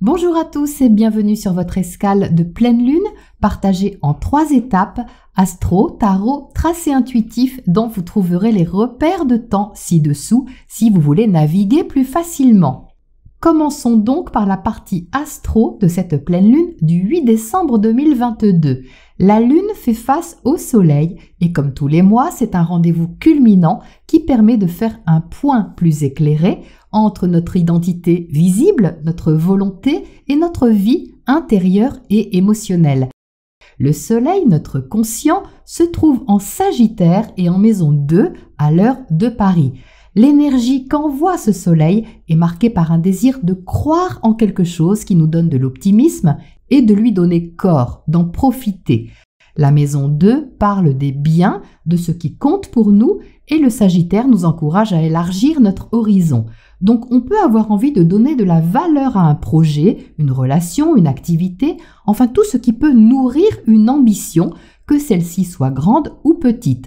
Bonjour à tous et bienvenue sur votre escale de pleine lune, partagée en 3 étapes, astro, tarot, tracé intuitif dont vous trouverez les repères de temps ci-dessous si vous voulez naviguer plus facilement. Commençons donc par la partie astro de cette pleine lune du 8 décembre 2022. La lune fait face au soleil et comme tous les mois, c'est un rendez-vous culminant qui permet de faire un point plus éclairé entre notre identité visible, notre volonté et notre vie intérieure et émotionnelle. Le soleil, notre conscient, se trouve en Sagittaire et en maison 2 à l'heure de Paris. L'énergie qu'envoie ce soleil est marquée par un désir de croire en quelque chose qui nous donne de l'optimisme et de lui donner corps, d'en profiter. La maison 2 parle des biens, de ce qui compte pour nous, et le Sagittaire nous encourage à élargir notre horizon. Donc on peut avoir envie de donner de la valeur à un projet, une relation, une activité, enfin tout ce qui peut nourrir une ambition, que celle-ci soit grande ou petite.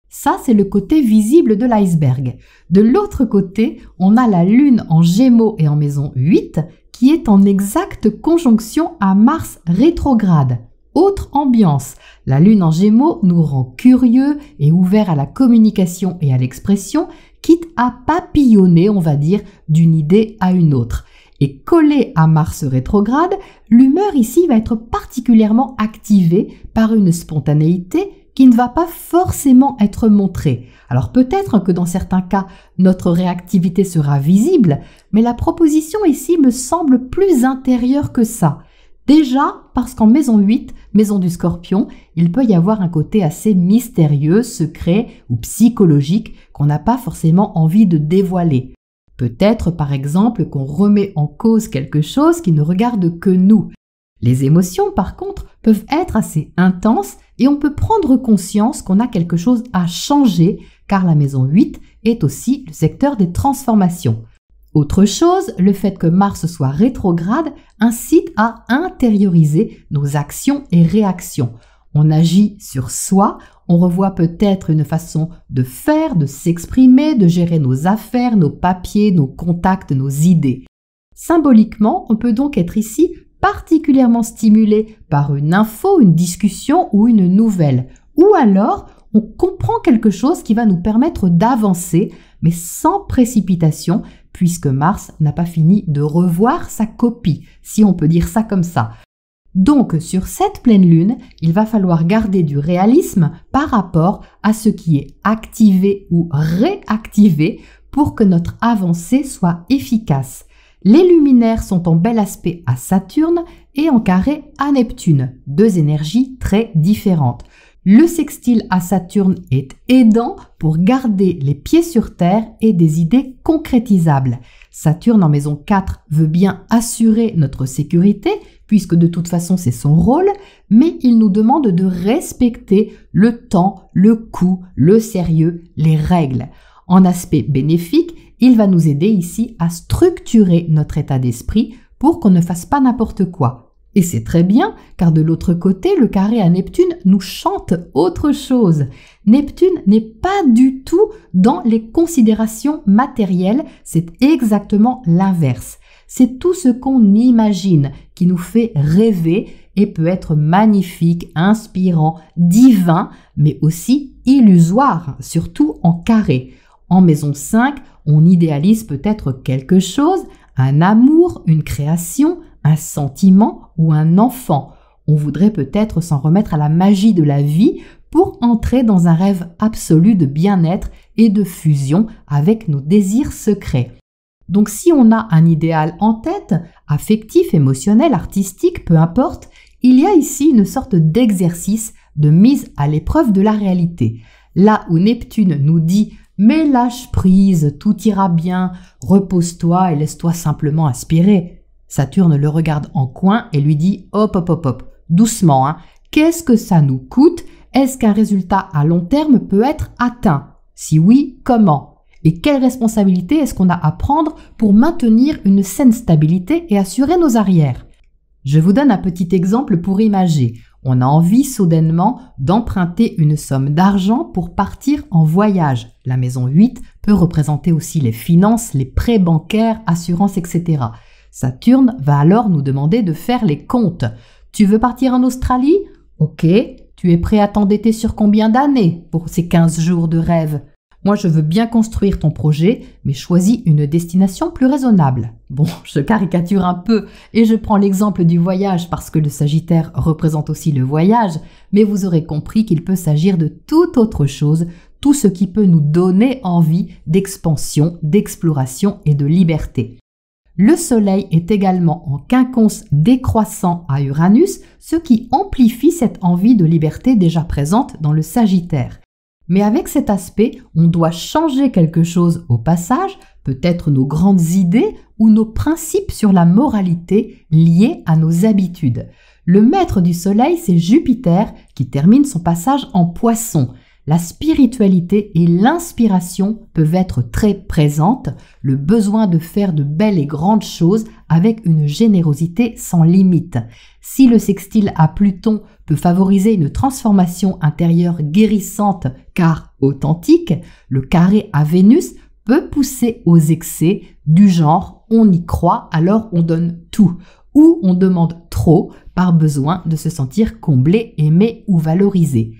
Ça, c'est le côté visible de l'iceberg. De l'autre côté, on a la Lune en Gémeaux et en maison 8 qui est en exacte conjonction à Mars rétrograde. Autre ambiance, la Lune en Gémeaux nous rend curieux et ouverts à la communication et à l'expression, quitte à papillonner, on va dire, d'une idée à une autre. Et collé à Mars rétrograde, l'humeur ici va être particulièrement activée par une spontanéité qui ne va pas forcément être montrée. Alors peut-être que dans certains cas, notre réactivité sera visible, mais la proposition ici me semble plus intérieure que ça. Déjà parce qu'en maison 8, maison du Scorpion, il peut y avoir un côté assez mystérieux, secret ou psychologique qu'on n'a pas forcément envie de dévoiler. Peut-être par exemple qu'on remet en cause quelque chose qui ne regarde que nous. Les émotions par contre peuvent être assez intenses et on peut prendre conscience qu'on a quelque chose à changer car la maison 8 est aussi le secteur des transformations. Autre chose, le fait que Mars soit rétrograde incite à intérioriser nos actions et réactions. On agit sur soi, on revoit peut-être une façon de faire, de s'exprimer, de gérer nos affaires, nos papiers, nos contacts, nos idées. Symboliquement, on peut donc être ici particulièrement stimulé par une info, une discussion ou une nouvelle. Ou alors, on comprend quelque chose qui va nous permettre d'avancer, mais sans précipitation, puisque Mars n'a pas fini de revoir sa copie, si on peut dire ça comme ça. Donc, sur cette pleine lune, il va falloir garder du réalisme par rapport à ce qui est activé ou réactivé pour que notre avancée soit efficace. Les luminaires sont en bel aspect à Saturne et en carré à Neptune, 2 énergies très différentes. Le sextile à Saturne est aidant pour garder les pieds sur terre et des idées concrétisables. Saturne en maison 4 veut bien assurer notre sécurité, puisque de toute façon c'est son rôle, mais il nous demande de respecter le temps, le coût, le sérieux, les règles. En aspect bénéfique, il va nous aider ici à structurer notre état d'esprit pour qu'on ne fasse pas n'importe quoi. Et c'est très bien, car de l'autre côté, le carré à Neptune nous chante autre chose. Neptune n'est pas du tout dans les considérations matérielles, c'est exactement l'inverse. C'est tout ce qu'on imagine qui nous fait rêver et peut être magnifique, inspirant, divin, mais aussi illusoire, surtout en carré. En maison 5, on idéalise peut-être quelque chose, un amour, une création, un sentiment ou un enfant. On voudrait peut-être s'en remettre à la magie de la vie pour entrer dans un rêve absolu de bien-être et de fusion avec nos désirs secrets. Donc si on a un idéal en tête, affectif, émotionnel, artistique, peu importe, il y a ici une sorte d'exercice de mise à l'épreuve de la réalité. Là où Neptune nous dit « mais lâche prise, tout ira bien, repose-toi et laisse-toi simplement aspirer », Saturne le regarde en coin et lui dit « hop, hop, hop, hop, doucement, hein. Qu'est-ce que ça nous coûte? Est-ce qu'un résultat à long terme peut être atteint? Si oui, comment? Et quelle responsabilité est-ce qu'on a à prendre pour maintenir une saine stabilité et assurer nos arrières ?» Je vous donne un petit exemple pour imager. On a envie soudainement d'emprunter une somme d'argent pour partir en voyage. La maison 8 peut représenter aussi les finances, les prêts bancaires, assurances, etc. Saturne va alors nous demander de faire les comptes. Tu veux partir en Australie? Ok. Tu es prêt à t'endetter sur combien d'années pour ces 15 jours de rêve? Moi, je veux bien construire ton projet, mais choisis une destination plus raisonnable. Bon, je caricature un peu et je prends l'exemple du voyage parce que le Sagittaire représente aussi le voyage, mais vous aurez compris qu'il peut s'agir de toute autre chose, tout ce qui peut nous donner envie d'expansion, d'exploration et de liberté. Le Soleil est également en quinconce décroissant à Uranus, ce qui amplifie cette envie de liberté déjà présente dans le Sagittaire. Mais avec cet aspect, on doit changer quelque chose au passage, peut-être nos grandes idées ou nos principes sur la moralité liés à nos habitudes. Le maître du Soleil, c'est Jupiter qui termine son passage en Poisson. La spiritualité et l'inspiration peuvent être très présentes, le besoin de faire de belles et grandes choses avec une générosité sans limite. Si le sextile à Pluton peut favoriser une transformation intérieure guérissante car authentique, le carré à Vénus peut pousser aux excès du genre on y croit alors on donne tout ou on demande trop par besoin de se sentir comblé, aimé ou valorisé.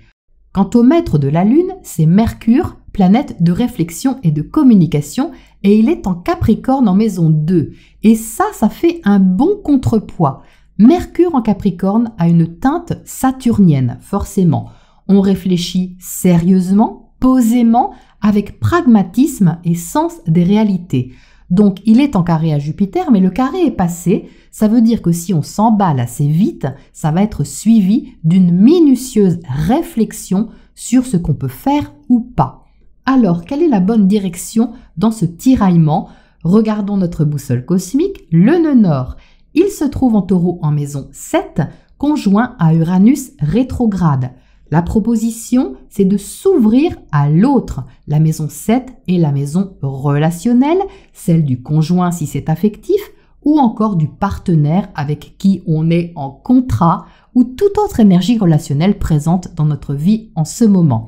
Quant au maître de la Lune, c'est Mercure, planète de réflexion et de communication, et il est en Capricorne en maison 2. Et ça fait un bon contrepoids. Mercure en Capricorne a une teinte saturnienne, forcément. On réfléchit sérieusement, posément, avec pragmatisme et sens des réalités. Donc il est en carré à Jupiter, mais le carré est passé. Ça veut dire que si on s'emballe assez vite, ça va être suivi d'une minutieuse réflexion sur ce qu'on peut faire ou pas. Alors, quelle est la bonne direction dans ce tiraillement? Regardons notre boussole cosmique, le nœud nord. Il se trouve en Taureau en maison 7, conjoint à Uranus rétrograde. La proposition, c'est de s'ouvrir à l'autre. La maison 7 est la maison relationnelle, celle du conjoint si c'est affectif, ou encore du partenaire avec qui on est en contrat, ou toute autre énergie relationnelle présente dans notre vie en ce moment.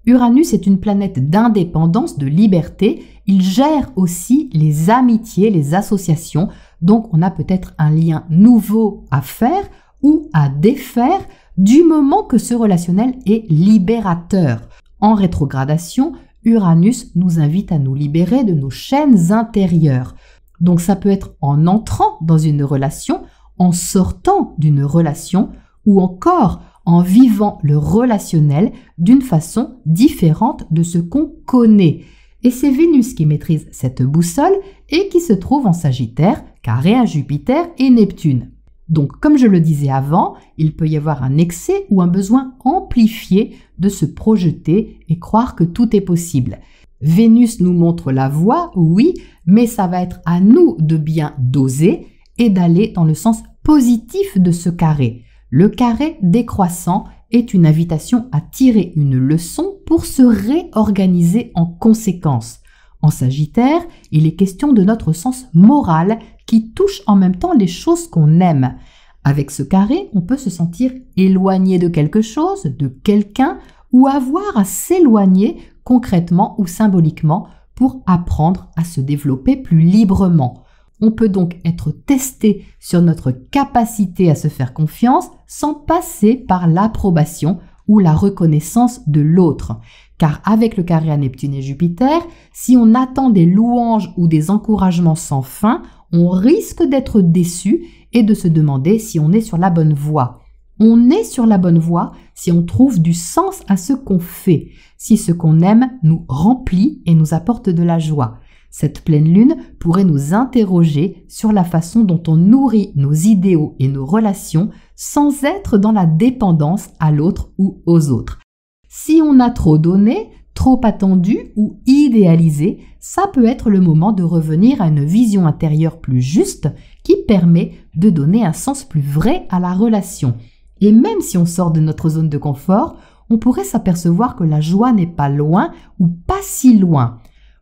Uranus est une planète d'indépendance, de liberté. Il gère aussi les amitiés, les associations. Donc on a peut-être un lien nouveau à faire ou à défaire du moment que ce relationnel est libérateur. En rétrogradation, Uranus nous invite à nous libérer de nos chaînes intérieures. Donc ça peut être en entrant dans une relation, en sortant d'une relation ou encore en vivant le relationnel d'une façon différente de ce qu'on connaît. Et c'est Vénus qui maîtrise cette boussole et qui se trouve en Sagittaire, carré à Jupiter et Neptune. Donc, comme je le disais avant, il peut y avoir un excès ou un besoin amplifié de se projeter et croire que tout est possible. Vénus nous montre la voie, oui, mais ça va être à nous de bien doser et d'aller dans le sens positif de ce carré. Le carré décroissant est une invitation à tirer une leçon pour se réorganiser en conséquence. En Sagittaire, il est question de notre sens moral qui touche en même temps les choses qu'on aime. Avec ce carré, on peut se sentir éloigné de quelque chose, de quelqu'un, ou avoir à s'éloigner concrètement ou symboliquement pour apprendre à se développer plus librement. On peut donc être testé sur notre capacité à se faire confiance sans passer par l'approbation ou la reconnaissance de l'autre. Car avec le carré à Neptune et Jupiter, si on attend des louanges ou des encouragements sans fin, on risque d'être déçu et de se demander si on est sur la bonne voie. On est sur la bonne voie si on trouve du sens à ce qu'on fait, si ce qu'on aime nous remplit et nous apporte de la joie. Cette pleine lune pourrait nous interroger sur la façon dont on nourrit nos idéaux et nos relations sans être dans la dépendance à l'autre ou aux autres. Si on a trop donné, trop attendu ou idéalisé, ça peut être le moment de revenir à une vision intérieure plus juste qui permet de donner un sens plus vrai à la relation. Et même si on sort de notre zone de confort, on pourrait s'apercevoir que la joie n'est pas loin ou pas si loin.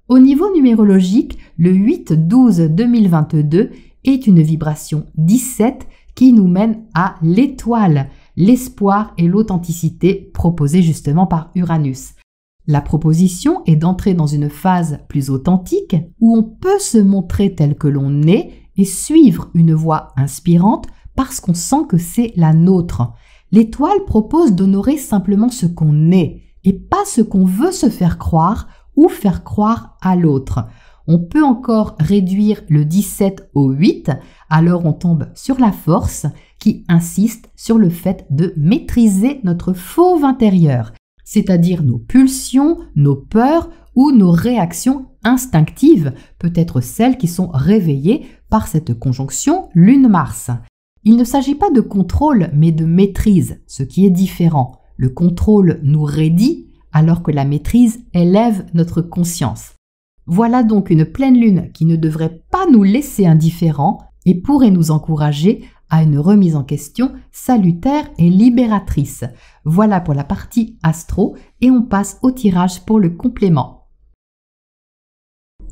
Au niveau numérologique, le 8-12-2022 est une vibration 17 qui nous mène à l'étoile, l'espoir et l'authenticité proposée justement par Uranus. La proposition est d'entrer dans une phase plus authentique où on peut se montrer tel que l'on est et suivre une voie inspirante parce qu'on sent que c'est la nôtre. L'étoile propose d'honorer simplement ce qu'on est et pas ce qu'on veut se faire croire ou faire croire à l'autre. On peut encore réduire le 17 au 8, alors on tombe sur la force qui insiste sur le fait de maîtriser notre fauve intérieur, c'est-à-dire nos pulsions, nos peurs ou nos réactions instinctives, peut-être celles qui sont réveillées par cette conjonction Lune-Mars. Il ne s'agit pas de contrôle, mais de maîtrise, ce qui est différent. Le contrôle nous raidit, alors que la maîtrise élève notre conscience. Voilà donc une pleine lune qui ne devrait pas nous laisser indifférents et pourrait nous encourager à une remise en question salutaire et libératrice. Voilà pour la partie astro et on passe au tirage pour le complément.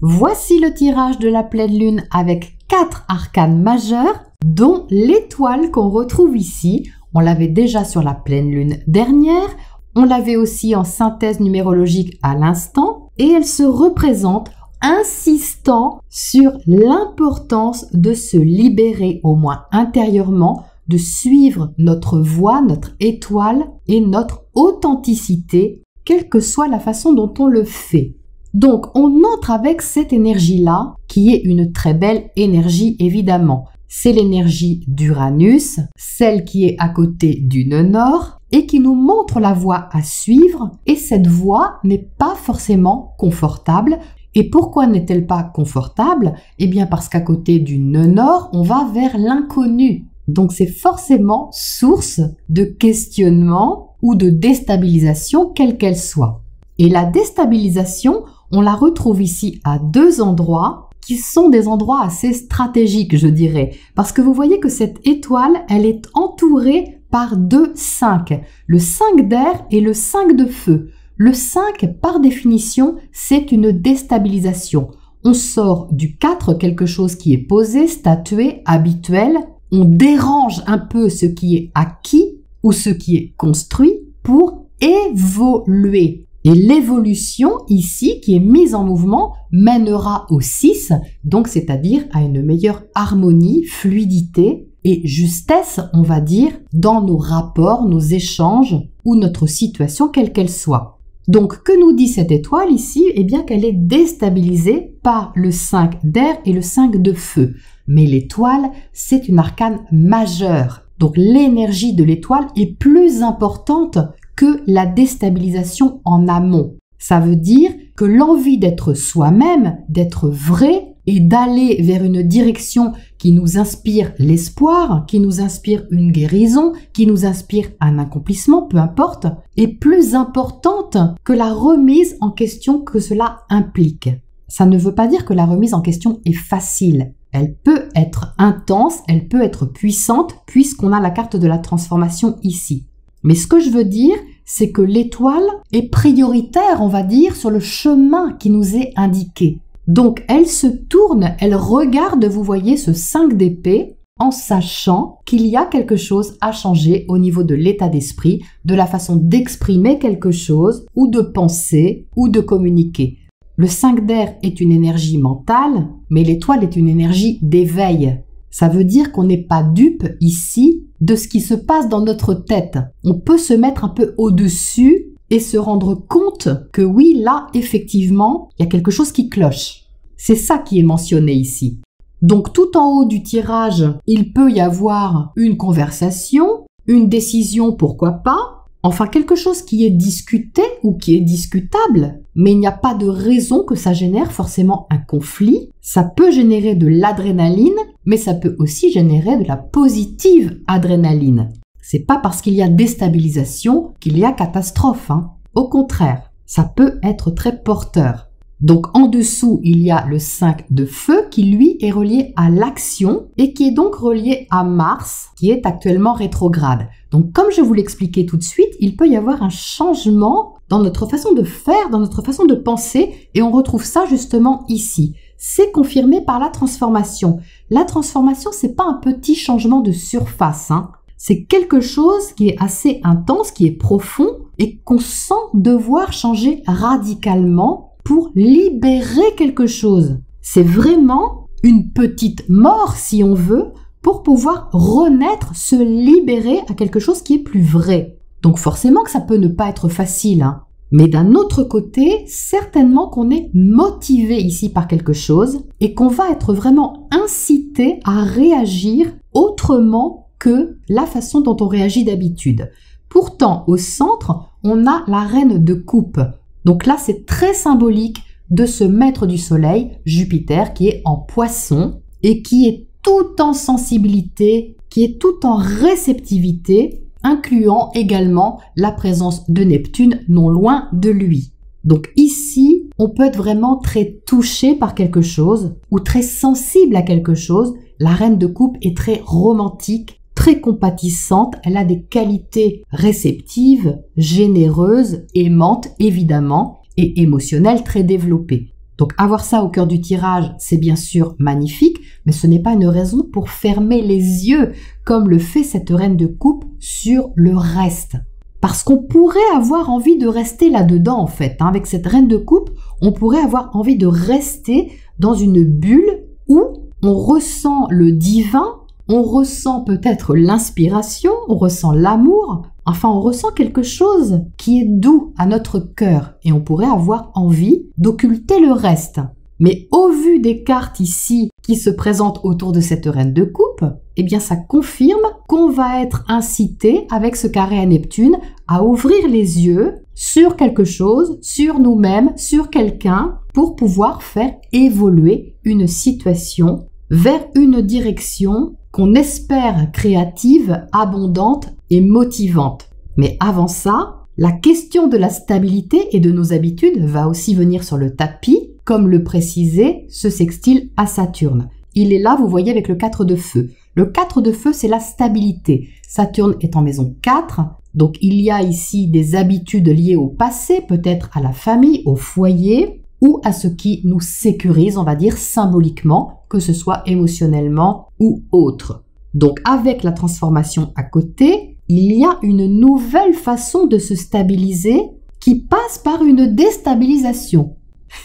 Voici le tirage de la pleine lune avec 4 arcanes majeurs, dont l'étoile qu'on retrouve ici. On l'avait déjà sur la pleine lune dernière, on l'avait aussi en synthèse numérologique à l'instant, et elle se représente insistant sur l'importance de se libérer, au moins intérieurement, de suivre notre voie, notre étoile et notre authenticité, quelle que soit la façon dont on le fait. Donc, on entre avec cette énergie-là, qui est une très belle énergie, évidemment. C'est l'énergie d'Uranus, celle qui est à côté du nœud nord et qui nous montre la voie à suivre. Et cette voie n'est pas forcément confortable. Et pourquoi n'est-elle pas confortable? Eh bien parce qu'à côté du nœud nord, on va vers l'inconnu. Donc c'est forcément source de questionnement ou de déstabilisation, quelle qu'elle soit. Et la déstabilisation, on la retrouve ici à 2 endroits qui sont des endroits assez stratégiques, je dirais. Parce que vous voyez que cette étoile, elle est entourée par 2 5. Le 5 d'air et le 5 de feu. Le 5, par définition, c'est une déstabilisation. On sort du 4, quelque chose qui est posé, statué, habituel. On dérange un peu ce qui est acquis ou ce qui est construit pour évoluer. Et l'évolution ici, qui est mise en mouvement, mènera au 6, donc c'est-à-dire à une meilleure harmonie, fluidité et justesse, on va dire, dans nos rapports, nos échanges ou notre situation, quelle qu'elle soit. Donc, que nous dit cette étoile ici? Eh bien qu'elle est déstabilisée par le 5 d'air et le 5 de feu. Mais l'étoile, c'est une arcane majeure. Donc, l'énergie de l'étoile est plus importante que la déstabilisation en amont. Ça veut dire que l'envie d'être soi-même, d'être vrai et d'aller vers une direction qui nous inspire l'espoir, qui nous inspire une guérison, qui nous inspire un accomplissement, peu importe, est plus importante que la remise en question que cela implique. Ça ne veut pas dire que la remise en question est facile. Elle peut être intense, elle peut être puissante, puisqu'on a la carte de la transformation ici. Mais ce que je veux dire, c'est que l'étoile est prioritaire, on va dire, sur le chemin qui nous est indiqué. Donc, elle se tourne, elle regarde, vous voyez, ce 5 d'épée, en sachant qu'il y a quelque chose à changer au niveau de l'état d'esprit, de la façon d'exprimer quelque chose, ou de penser, ou de communiquer. Le 5 d'air est une énergie mentale, mais l'étoile est une énergie d'éveil. Ça veut dire qu'on n'est pas dupe ici de ce qui se passe dans notre tête. On peut se mettre un peu au-dessus et se rendre compte que oui, là, effectivement, il y a quelque chose qui cloche. C'est ça qui est mentionné ici. Donc, tout en haut du tirage, il peut y avoir une conversation, une décision, pourquoi pas, enfin quelque chose qui est discuté ou qui est discutable, mais il n'y a pas de raison que ça génère forcément un conflit. Ça peut générer de l'adrénaline, mais ça peut aussi générer de la positive adrénaline. C'est pas parce qu'il y a déstabilisation qu'il y a catastrophe, hein. Au contraire, ça peut être très porteur. Donc en dessous, il y a le 5 de feu qui lui est relié à l'action et qui est donc relié à Mars qui est actuellement rétrograde. Donc comme je vous l'expliquais tout de suite, il peut y avoir un changement dans notre façon de faire, dans notre façon de penser et on retrouve ça justement ici. C'est confirmé par la transformation. La transformation, c'est pas un petit changement de surface, hein. C'est quelque chose qui est assez intense, qui est profond et qu'on sent devoir changer radicalement pour libérer quelque chose. C'est vraiment une petite mort si on veut, pour pouvoir renaître, se libérer à quelque chose qui est plus vrai. Donc forcément que ça peut ne pas être facile, hein. Mais d'un autre côté, certainement qu'on est motivé ici par quelque chose et qu'on va être vraiment incité à réagir autrement que la façon dont on réagit d'habitude. Pourtant, au centre, on a la reine de coupe. Donc là, c'est très symbolique de ce maître du soleil, Jupiter, qui est en poisson et qui est tout en sensibilité, qui est tout en réceptivité, incluant également la présence de Neptune non loin de lui. Donc ici, on peut être vraiment très touché par quelque chose ou très sensible à quelque chose. La reine de coupe est très romantique, très compatissante, elle a des qualités réceptives, généreuses, aimantes évidemment et émotionnelles très développées. Donc avoir ça au cœur du tirage, c'est bien sûr magnifique, mais ce n'est pas une raison pour fermer les yeux comme le fait cette reine de coupe sur le reste. Parce qu'on pourrait avoir envie de rester là-dedans en fait. Avec cette reine de coupe, on pourrait avoir envie de rester dans une bulle où on ressent le divin, on ressent peut-être l'inspiration, on ressent l'amour, enfin on ressent quelque chose qui est doux à notre cœur et on pourrait avoir envie d'occulter le reste. Mais au vu des cartes ici qui se présentent autour de cette reine de coupe, eh bien ça confirme qu'on va être incité avec ce carré à Neptune à ouvrir les yeux sur quelque chose, sur nous-mêmes, sur quelqu'un pour pouvoir faire évoluer une situation vers une direction qu'on espère créative, abondante et motivante. Mais avant ça, la question de la stabilité et de nos habitudes va aussi venir sur le tapis, comme le précisait ce sextile à Saturne. Il est là, vous voyez, avec le 4 de feu. Le 4 de feu, c'est la stabilité. Saturne est en maison 4, donc il y a ici des habitudes liées au passé, peut-être à la famille, au foyer, ou à ce qui nous sécurise, on va dire symboliquement, que ce soit émotionnellement ou autre. Donc avec la transformation à côté, il y a une nouvelle façon de se stabiliser qui passe par une déstabilisation.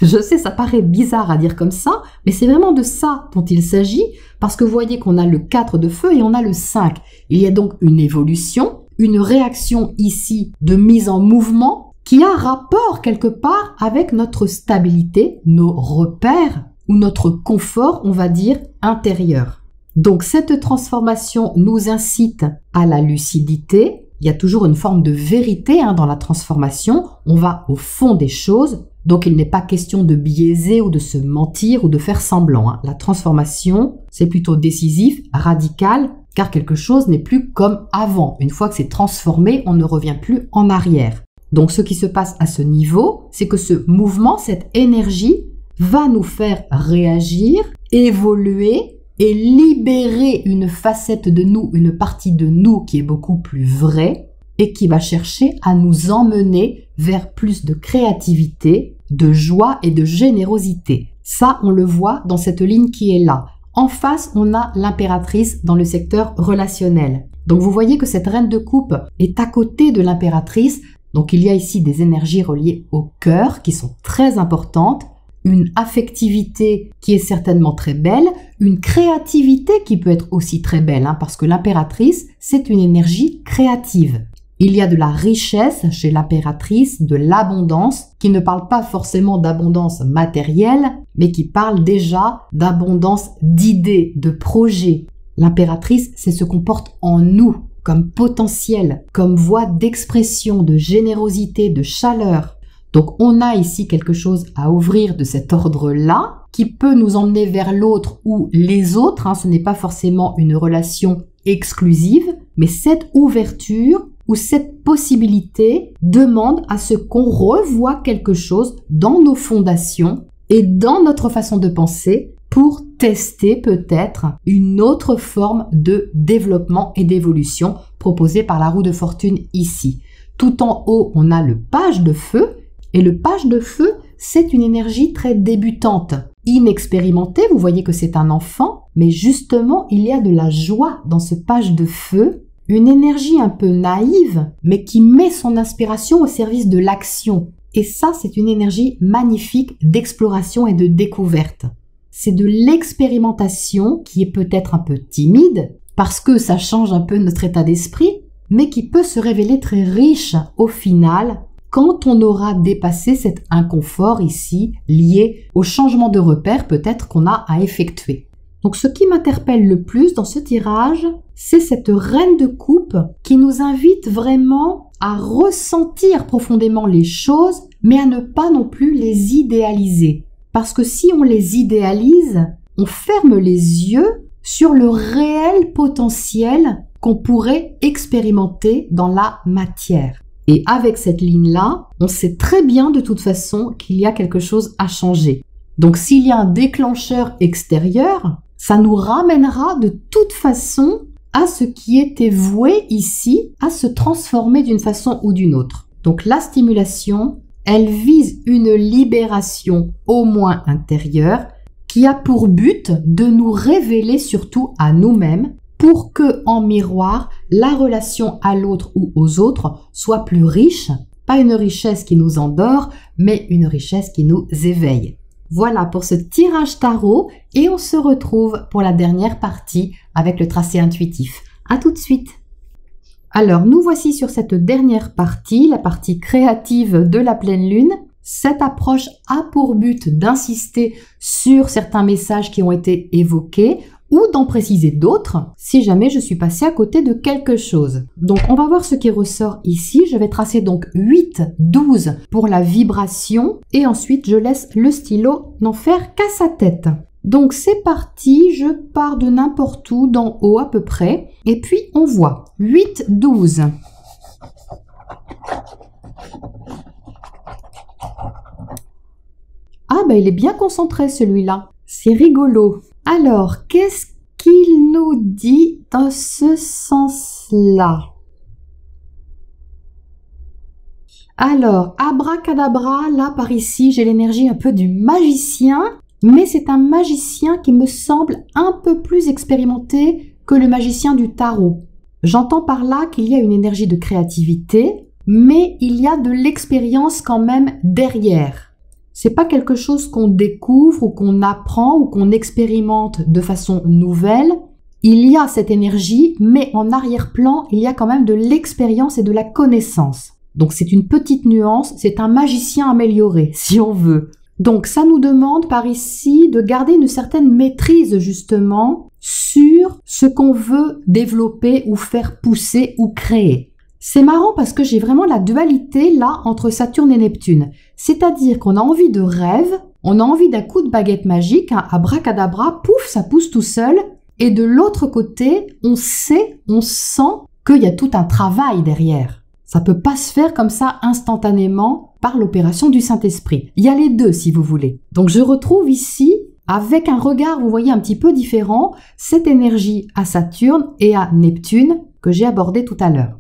Je sais, ça paraît bizarre à dire comme ça, mais c'est vraiment de ça dont il s'agit, parce que vous voyez qu'on a le 4 de feu et on a le 5. Il y a donc une évolution, une réaction ici de mise en mouvement, qui a rapport quelque part avec notre stabilité, nos repères ou notre confort, on va dire, intérieur. Donc cette transformation nous incite à la lucidité. Il y a toujours une forme de vérité dans la transformation. On va au fond des choses. Donc il n'est pas question de biaiser ou de se mentir ou de faire semblant. La transformation, c'est plutôt décisif, radical, car quelque chose n'est plus comme avant. Une fois que c'est transformé, on ne revient plus en arrière. Donc ce qui se passe à ce niveau, c'est que ce mouvement, cette énergie, va nous faire réagir, évoluer et libérer une facette de nous, une partie de nous qui est beaucoup plus vraie et qui va chercher à nous emmener vers plus de créativité, de joie et de générosité. Ça, on le voit dans cette ligne qui est là. En face, on a l'impératrice dans le secteur relationnel. Donc vous voyez que cette reine de coupe est à côté de l'impératrice. Donc il y a ici des énergies reliées au cœur qui sont très importantes, une affectivité qui est certainement très belle, une créativité qui peut être aussi très belle, parce que l'impératrice, c'est une énergie créative. Il y a de la richesse chez l'impératrice, de l'abondance, qui ne parle pas forcément d'abondance matérielle, mais qui parle déjà d'abondance d'idées, de projets. L'impératrice, c'est ce qu'on porte en nous, comme potentiel, comme voie d'expression, de générosité, de chaleur. Donc on a ici quelque chose à ouvrir de cet ordre-là, qui peut nous emmener vers l'autre ou les autres. Ce n'est pas forcément une relation exclusive, mais cette ouverture ou cette possibilité demande à ce qu'on revoie quelque chose dans nos fondations et dans notre façon de penser pour tester peut-être une autre forme de développement et d'évolution proposée par la roue de fortune ici. Tout en haut, on a le page de feu, et le page de feu, c'est une énergie très débutante, inexpérimentée. Vous voyez que c'est un enfant, mais justement, il y a de la joie dans ce page de feu, une énergie un peu naïve, mais qui met son inspiration au service de l'action. Et ça, c'est une énergie magnifique d'exploration et de découverte. c'est de l'expérimentation qui est peut-être un peu timide, parce que ça change un peu notre état d'esprit, mais qui peut se révéler très riche au final quand on aura dépassé cet inconfort ici lié au changement de repère peut-être qu'on a à effectuer. Donc ce qui m'interpelle le plus dans ce tirage, c'est cette reine de coupe qui nous invite vraiment à ressentir profondément les choses, mais à ne pas non plus les idéaliser. Parce que si on les idéalise, on ferme les yeux sur le réel potentiel qu'on pourrait expérimenter dans la matière. Et avec cette ligne-là, on sait très bien de toute façon qu'il y a quelque chose à changer. Donc s'il y a un déclencheur extérieur, ça nous ramènera de toute façon à ce qui était voué ici à se transformer d'une façon ou d'une autre. Donc la stimulation, elle vise une libération au moins intérieure qui a pour but de nous révéler surtout à nous-mêmes pour que, en miroir, la relation à l'autre ou aux autres soit plus riche, pas une richesse qui nous endort, mais une richesse qui nous éveille. Voilà pour ce tirage tarot et on se retrouve pour la dernière partie avec le tracé intuitif. À tout de suite. Alors, nous voici sur cette dernière partie, la partie créative de la pleine lune. Cette approche a pour but d'insister sur certains messages qui ont été évoqués ou d'en préciser d'autres si jamais je suis passée à côté de quelque chose. Donc, on va voir ce qui ressort ici. Je vais tracer donc 8, 12 pour la vibration et ensuite je laisse le stylo n'en faire qu'à sa tête. Donc, c'est parti. Je pars de n'importe où, d'en haut à peu près. Et puis, on voit 8, 12. Ah, ben il est bien concentré celui-là. C'est rigolo. Alors, qu'est-ce qu'il nous dit dans ce sens-là? Alors, abracadabra, là par ici, j'ai l'énergie un peu du magicien, mais c'est un magicien qui me semble un peu plus expérimenté que le magicien du tarot. J'entends par là qu'il y a une énergie de créativité, mais il y a de l'expérience quand même derrière. C'est pas quelque chose qu'on découvre ou qu'on apprend ou qu'on expérimente de façon nouvelle. Il y a cette énergie, mais en arrière-plan, il y a quand même de l'expérience et de la connaissance. Donc c'est une petite nuance, c'est un magicien amélioré, si on veut. Donc ça nous demande par ici de garder une certaine maîtrise justement sur ce qu'on veut développer ou faire pousser ou créer. C'est marrant parce que j'ai vraiment la dualité là entre Saturne et Neptune. C'est-à-dire qu'on a envie de rêve, on a envie d'un coup de baguette magique, un abracadabra, pouf, ça pousse tout seul. Et de l'autre côté, on sait, on sent qu'il y a tout un travail derrière. Ça peut pas se faire comme ça instantanément par l'opération du Saint-Esprit. Il y a les deux si vous voulez. Donc je retrouve ici, avec un regard, vous voyez, un petit peu différent, cette énergie à Saturne et à Neptune que j'ai abordée tout à l'heure.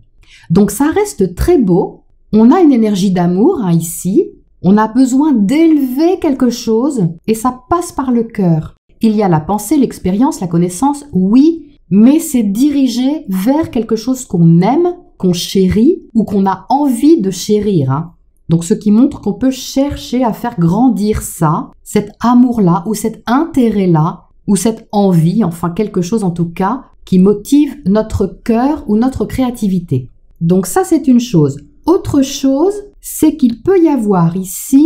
Donc ça reste très beau, on a une énergie d'amour ici, on a besoin d'élever quelque chose et ça passe par le cœur. Il y a la pensée, l'expérience, la connaissance, oui, mais c'est dirigé vers quelque chose qu'on aime, qu'on chérit ou qu'on a envie de chérir. Donc ce qui montre qu'on peut chercher à faire grandir ça, cet amour-là ou cet intérêt-là ou cette envie, enfin quelque chose en tout cas, qui motive notre cœur ou notre créativité. Donc ça, c'est une chose. Autre chose, c'est qu'il peut y avoir ici,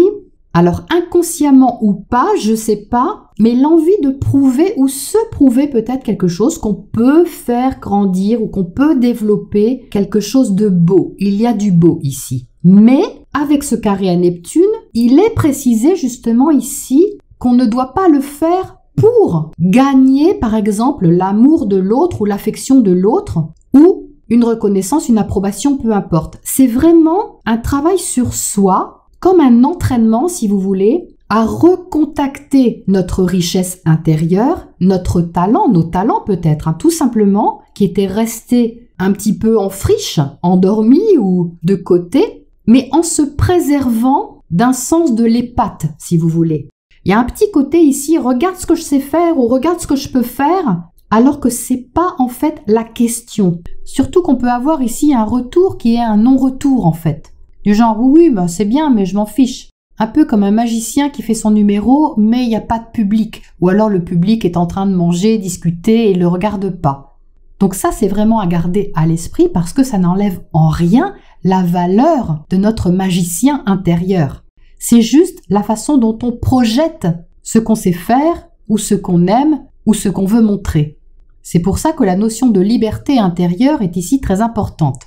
alors inconsciemment ou pas, je sais pas, mais l'envie de prouver ou se prouver peut-être quelque chose qu'on peut faire grandir ou qu'on peut développer quelque chose de beau. Il y a du beau ici. Mais avec ce carré à Neptune, il est précisé justement ici qu'on ne doit pas le faire pour gagner par exemple l'amour de l'autre ou l'affection de l'autre ou une reconnaissance, une approbation, peu importe. C'est vraiment un travail sur soi, comme un entraînement, si vous voulez, à recontacter notre richesse intérieure, notre talent, nos talents peut-être, tout simplement, qui étaient restés un petit peu en friche, endormis ou de côté, mais en se préservant d'un sens de l'épate, si vous voulez. Il y a un petit côté ici, regarde ce que je sais faire ou regarde ce que je peux faire, alors que c'est pas en fait la question. Surtout qu'on peut avoir ici un retour qui est un non-retour en fait. Du genre oui, c'est bien, mais je m'en fiche. un peu comme un magicien qui fait son numéro, mais il n'y a pas de public. Ou alors le public est en train de manger, discuter et ne le regarde pas. Donc ça, c'est vraiment à garder à l'esprit parce que ça n'enlève en rien la valeur de notre magicien intérieur. C'est juste la façon dont on projette ce qu'on sait faire ou ce qu'on aime ou ce qu'on veut montrer. C'est pour ça que la notion de liberté intérieure est ici très importante.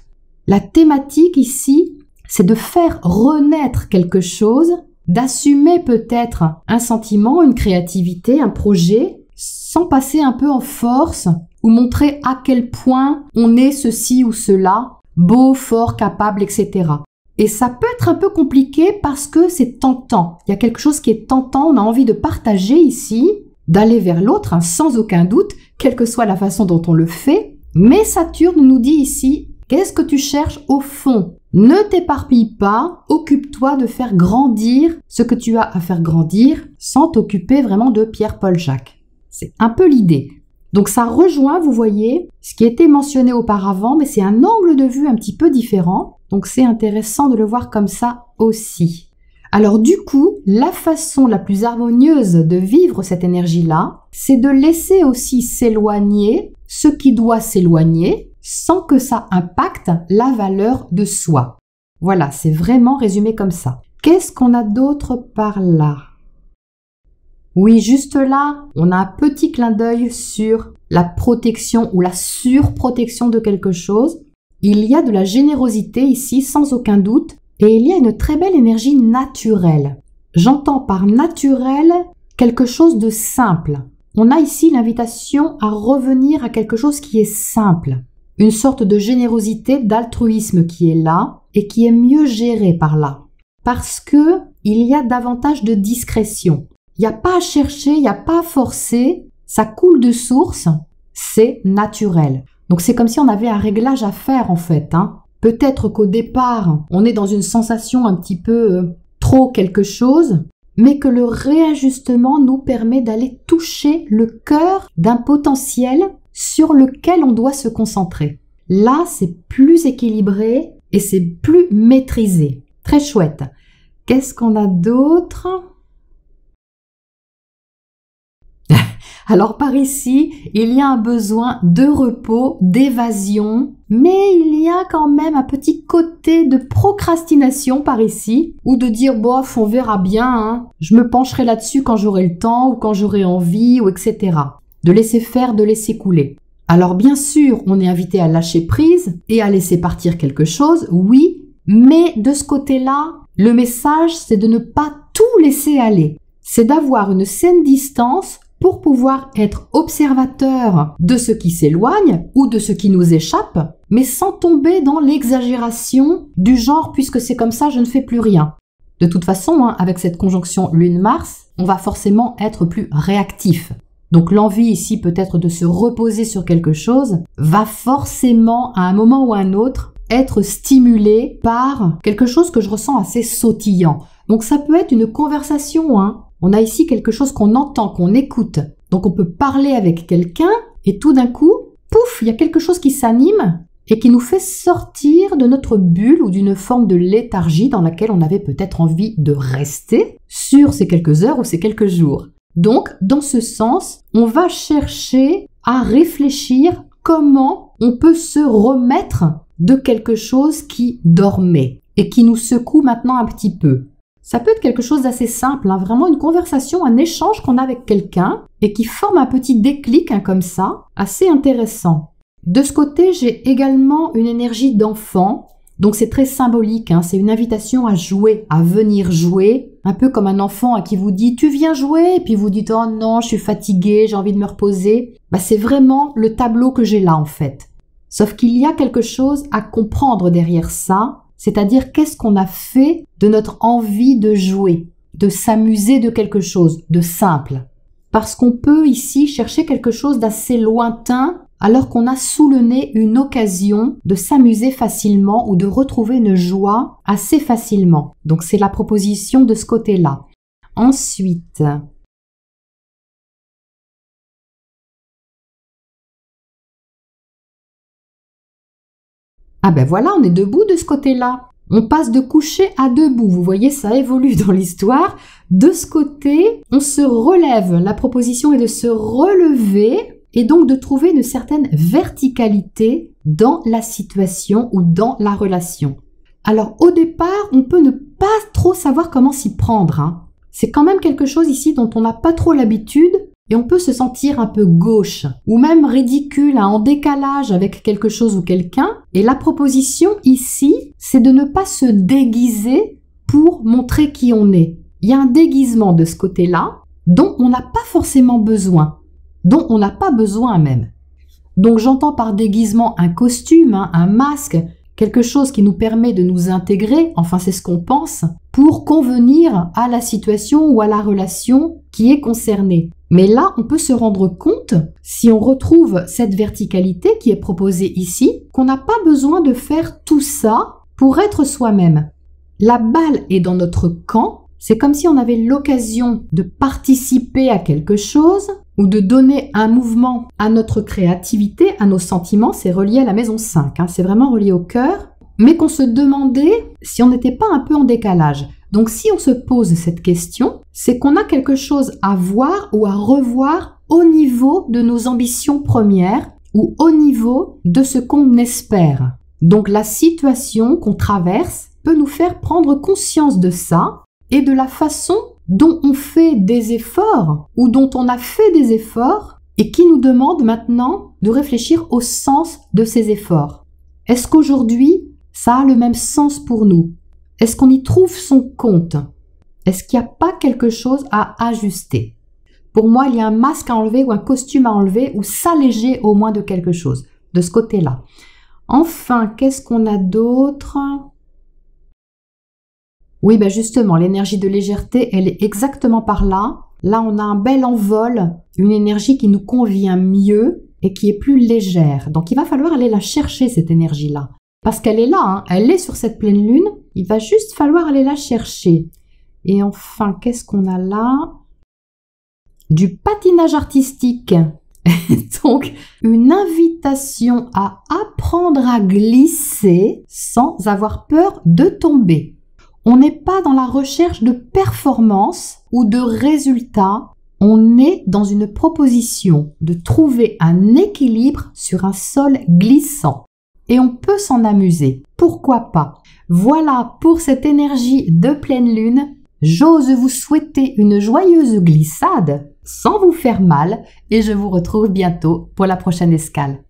La thématique ici, c'est de faire renaître quelque chose, d'assumer peut-être un sentiment, une créativité, un projet, sans passer un peu en force ou montrer à quel point on est ceci ou cela, beau, fort, capable, etc. Et ça peut être un peu compliqué parce que c'est tentant. Il y a quelque chose qui est tentant, on a envie de partager ici, d'aller vers l'autre, sans aucun doute, quelle que soit la façon dont on le fait. Mais Saturne nous dit ici, qu'est-ce que tu cherches au fond? Ne t'éparpille pas, occupe-toi de faire grandir ce que tu as à faire grandir sans t'occuper vraiment de Pierre-Paul Jacques. C'est un peu l'idée. Donc ça rejoint, vous voyez, ce qui était mentionné auparavant, mais c'est un angle de vue un petit peu différent. Donc c'est intéressant de le voir comme ça aussi. Alors du coup, la façon la plus harmonieuse de vivre cette énergie-là, c'est de laisser aussi s'éloigner ce qui doit s'éloigner sans que ça impacte la valeur de soi. Voilà, c'est vraiment résumé comme ça. Qu'est-ce qu'on a d'autre par là? Oui, juste là, on a un petit clin d'œil sur la protection ou la surprotection de quelque chose. Il y a de la générosité ici, sans aucun doute, et il y a une très belle énergie naturelle. J'entends par naturel quelque chose de simple. On a ici l'invitation à revenir à quelque chose qui est simple. Une sorte de générosité, d'altruisme qui est là et qui est mieux gérée par là. Parce que il y a davantage de discrétion. Il n'y a pas à chercher, il n'y a pas à forcer, ça coule de source, c'est naturel. Donc c'est comme si on avait un réglage à faire en fait. Peut-être qu'au départ, on est dans une sensation un petit peu trop quelque chose, mais que le réajustement nous permet d'aller toucher le cœur d'un potentiel sur lequel on doit se concentrer. Là, c'est plus équilibré et c'est plus maîtrisé. Très chouette. Qu'est-ce qu'on a d'autre ? Alors par ici, il y a un besoin de repos, d'évasion, mais il y a quand même un petit côté de procrastination par ici, ou de dire bof, on verra bien, je me pencherai là-dessus quand j'aurai le temps ou quand j'aurai envie, ou etc. De laisser faire, de laisser couler. Alors bien sûr, on est invité à lâcher prise et à laisser partir quelque chose, oui, mais de ce côté-là, le message c'est de ne pas tout laisser aller. C'est d'avoir une saine distance pour pouvoir être observateur de ce qui s'éloigne ou de ce qui nous échappe, mais sans tomber dans l'exagération du genre « puisque c'est comme ça, je ne fais plus rien ». De toute façon, avec cette conjonction Lune-Mars, on va forcément être plus réactif. Donc l'envie ici peut-être de se reposer sur quelque chose va forcément, à un moment ou à un autre, être stimulée par quelque chose que je ressens assez sautillant. Donc ça peut être une conversation, On a ici quelque chose qu'on entend, qu'on écoute. Donc on peut parler avec quelqu'un et tout d'un coup, pouf, il y a quelque chose qui s'anime et qui nous fait sortir de notre bulle ou d'une forme de léthargie dans laquelle on avait peut-être envie de rester sur ces quelques heures ou ces quelques jours. Donc, dans ce sens, on va chercher à réfléchir comment on peut se remettre de quelque chose qui dormait et qui nous secoue maintenant un petit peu. Ça peut être quelque chose d'assez simple, vraiment une conversation, un échange qu'on a avec quelqu'un et qui forme un petit déclic comme ça, assez intéressant. De ce côté, j'ai également une énergie d'enfant, donc c'est très symbolique, c'est une invitation à jouer, à venir jouer, un peu comme un enfant à qui vous dit « tu viens jouer » et puis vous dites « oh non, je suis fatigué, j'ai envie de me reposer ». C'est vraiment le tableau que j'ai là en fait. Sauf qu'il y a quelque chose à comprendre derrière ça, c'est-à-dire qu'est-ce qu'on a fait de notre envie de jouer, de s'amuser de quelque chose, de simple. Parce qu'on peut ici chercher quelque chose d'assez lointain alors qu'on a sous le nez une occasion de s'amuser facilement ou de retrouver une joie assez facilement. Donc c'est la proposition de ce côté-là. Ensuite, voilà, on est debout de ce côté-là. On passe de couché à debout. Vous voyez, ça évolue dans l'histoire. De ce côté, on se relève. La proposition est de se relever et donc de trouver une certaine verticalité dans la situation ou dans la relation. Alors au départ, on peut ne pas trop savoir comment s'y prendre, hein. C'est quand même quelque chose ici dont on n'a pas trop l'habitude et on peut se sentir un peu gauche ou même ridicule, hein, en décalage avec quelque chose ou quelqu'un. Et la proposition ici, c'est de ne pas se déguiser pour montrer qui on est. Il y a un déguisement de ce côté-là dont on n'a pas forcément besoin, dont on n'a pas besoin même. Donc j'entends par déguisement un costume, hein, un masque, quelque chose qui nous permet de nous intégrer, enfin c'est ce qu'on pense, pour convenir à la situation ou à la relation qui est concernée. Mais là, on peut se rendre compte, si on retrouve cette verticalité qui est proposée ici, qu'on n'a pas besoin de faire tout ça pour être soi-même. La balle est dans notre camp, c'est comme si on avait l'occasion de participer à quelque chose ou de donner un mouvement à notre créativité, à nos sentiments. C'est relié à la maison 5, hein, c'est vraiment relié au cœur, mais qu'on se demandait si on n'était pas un peu en décalage. Donc si on se pose cette question, c'est qu'on a quelque chose à voir ou à revoir au niveau de nos ambitions premières ou au niveau de ce qu'on espère. Donc la situation qu'on traverse peut nous faire prendre conscience de ça et de la façon dont on fait des efforts ou dont on a fait des efforts et qui nous demande maintenant de réfléchir au sens de ces efforts. Est-ce qu'aujourd'hui, ça a le même sens pour nous? Est-ce qu'on y trouve son compte? Est-ce qu'il n'y a pas quelque chose à ajuster? Pour moi, il y a un masque à enlever ou un costume à enlever ou s'alléger au moins de quelque chose, de ce côté-là. Enfin, qu'est-ce qu'on a d'autre? Oui, ben justement, l'énergie de légèreté, elle est exactement par là. Là, on a un bel envol, une énergie qui nous convient mieux et qui est plus légère. Donc, il va falloir aller la chercher, cette énergie-là. Parce qu'elle est là, hein, elle est sur cette pleine lune. Il va juste falloir aller la chercher. Et enfin, qu'est-ce qu'on a là? Du patinage artistique. Donc, une invitation à apprendre à glisser sans avoir peur de tomber. On n'est pas dans la recherche de performance ou de résultats, on est dans une proposition de trouver un équilibre sur un sol glissant. Et on peut s'en amuser, pourquoi pas? Voilà pour cette énergie de pleine lune. J'ose vous souhaiter une joyeuse glissade sans vous faire mal et je vous retrouve bientôt pour la prochaine escale.